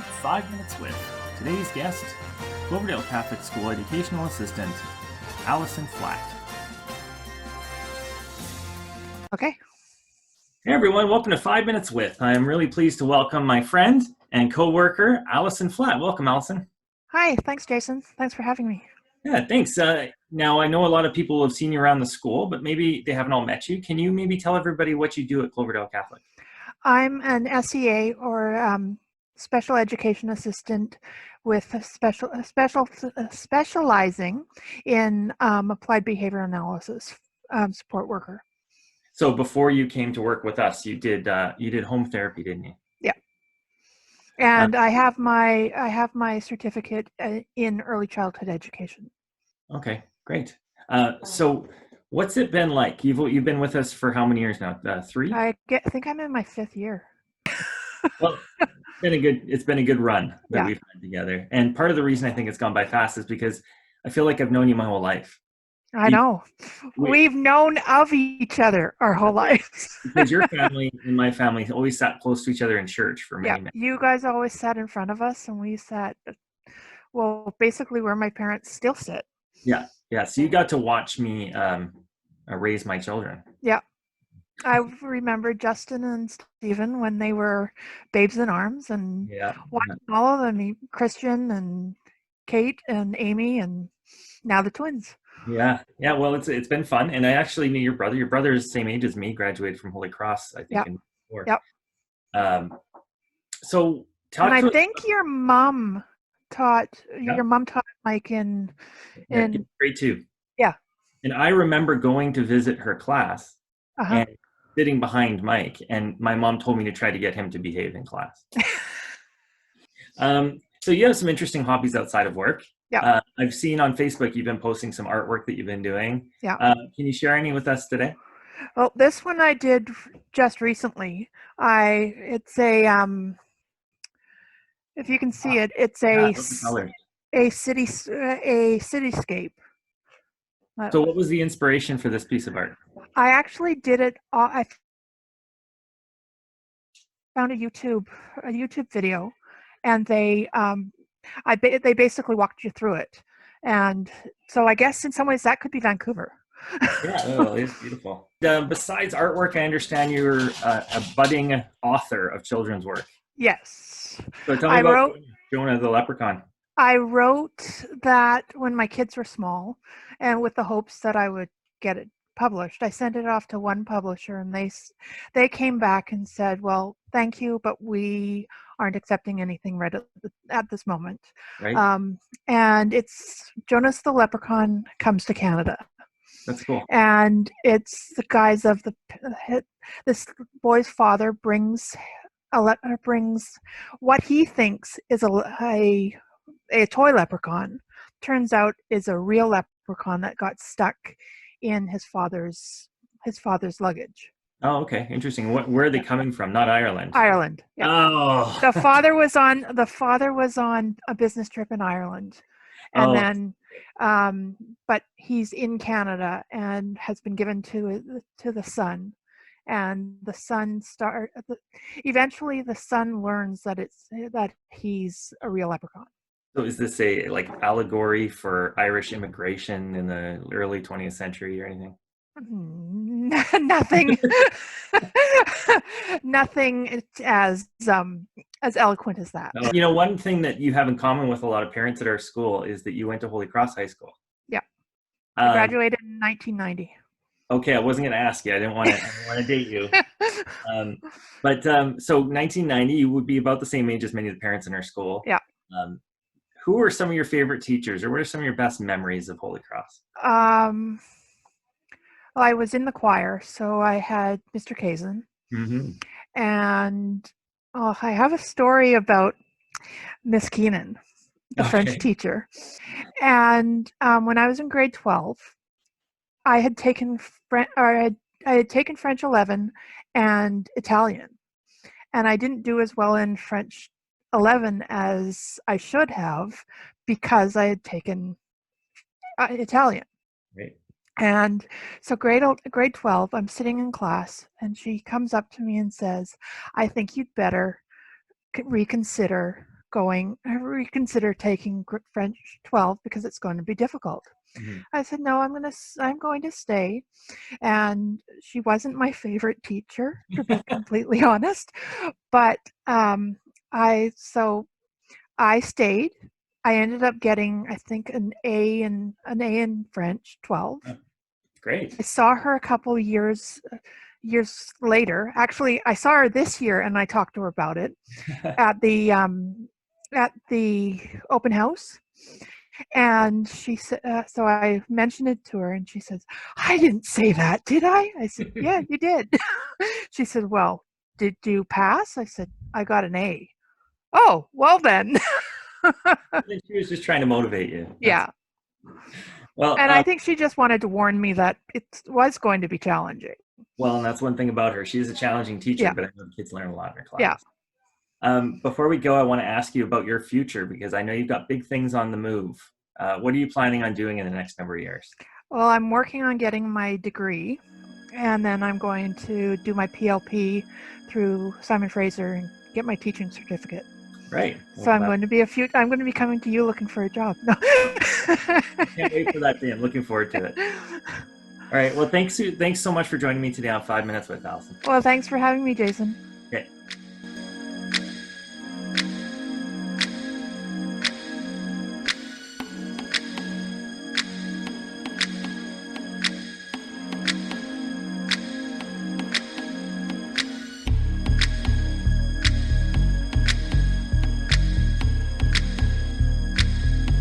5 Minutes with today's guest, Cloverdale Catholic School Educational Assistant, Allison Flatt. Okay. Hey everyone, welcome to 5 Minutes with. I am really pleased to welcome my friend and co-worker, Allison Flatt. Welcome, Allison. Hi, thanks, Jason. Thanks for having me. Yeah, thanks. Now, I know a lot of people have seen you around the school, but maybe they haven't all met you. Can you maybe tell everybody what you do at Cloverdale Catholic? I'm an SEA or special education assistant with specializing in applied behavior analysis, support worker. So before you came to work with us, you did home therapy, didn't you? Yeah, Uh, and I have my certificate in early childhood education. okay, great. So what's it been like? You've been with us for how many years now? 3? I think I'm in my 5th year. Well, it's been a good run that Yeah, we've had together. And part of the reason I think it's gone by fast is because I feel like I've known you my whole life. I know. We, We've known of each other our whole lives. because your family and my family always sat close to each other in church for Yeah, many. you guys always sat in front of us, and we sat, well, basically where my parents still sit. Yeah, yeah. So you got to watch me raise my children. Yeah, I remember Justin and Stephen when they were babes in arms, and Yeah, watching all of them, Christian and Kate and Amy, and now the twins. yeah. Well, it's been fun, and I actually knew your brother. Your brother is the same age as me. Graduated from Holy Cross, I think, Yep, in '94. yep. Um, so And talk I to us. think your mom taught Yeah, Mike in yeah, in grade 2. yeah. And I remember going to visit her class Uh-huh. and sitting behind Mike, and my mom told me to try to get him to behave in class. So you have some interesting hobbies outside of work. Yeah, I've seen on Facebook you've been posting some artwork that you've been doing. yeah. Can you share any with us today? Well, this one I did just recently. It's a if you can see it, it's Yeah, I love the colors. a cityscape. So what was the inspiration for this piece of art? I actually did it. I found a YouTube video, and they basically walked you through it, and so I guess in some ways that could be Vancouver. Yeah, oh, it's beautiful. Besides artwork, I understand you're a budding author of children's work. Yes, So tell me I about wrote. Jonah the Leprechaun. I wrote that when my kids were small, and with the hopes that I would get it published. I sent it off to one publisher, and they came back and said, "Well, thank you, but we aren't accepting anything right at this moment." Right? Um, and it's Jonas the Leprechaun Comes to Canada, That's cool. and it's the guise of this boy's father brings what he thinks is a toy leprechaun, turns out is a real leprechaun that got stuck in his father's luggage. Oh, okay. Interesting. Where are they coming from? Not Ireland. Ireland. Yeah. Oh. The father was on a business trip in Ireland, and Oh, then but he's in Canada and has been given to the son, and the son eventually the son learns that he's a real leprechaun. so is this a like allegory for Irish immigration in the early 20th century or anything? Nothing nothing as eloquent as that. You know, one thing that you have in common with a lot of parents at our school is that you went to Holy Cross High School. Yeah, I graduated in 1990. Okay, I wasn't going to ask you. I didn't want to date you. So 1990, you would be about the same age as many of the parents in our school. Yeah. Who are some of your favorite teachers, or what are some of your best memories of Holy Cross? Well, I was in the choir, so I had Mr. Kazan. Mm-hmm. And I have a story about Miss Keenan, the French teacher. And when I was in grade 12, I had taken I had taken French 11 and Italian, and I didn't do as well in French 11 as I should have because I had taken Italian. Right. And so grade 12, I'm sitting in class, and she comes up to me and says, "I think you'd better reconsider reconsider taking French 12 because it's going to be difficult. Hmm. I said, no, I'm going to stay. And she wasn't my favorite teacher, to be completely honest. But so I stayed. I ended up getting, I think, an A in French 12. Oh, great. I saw her a couple years later. Actually, I saw her this year, and I talked to her about it at the open house. And she said, so I mentioned it to her, and she says, "I didn't say that, did I?" I said, "Yeah, you did." She said, "Well, did you pass?" I said, "I got an A." "Oh, well then." She was just trying to motivate you. Yeah. Well, And I think she just wanted to warn me that it was going to be challenging. well, and that's one thing about her. She is a challenging teacher, Yeah. but I know the kids learn a lot in her Yeah. class. Before we go, I want to ask you about your future because I know you've got big things on the move. What are you planning on doing in the next number of years? Well, I'm working on getting my degree, and then I'm going to do my PLP through Simon Fraser and get my teaching certificate. Right. So Well, I'm going to be coming to you looking for a job. No. I can't wait for that day. I'm looking forward to it. All right. Well, thanks so much for joining me today on 5 Minutes with Allison. Well, thanks for having me, Jason.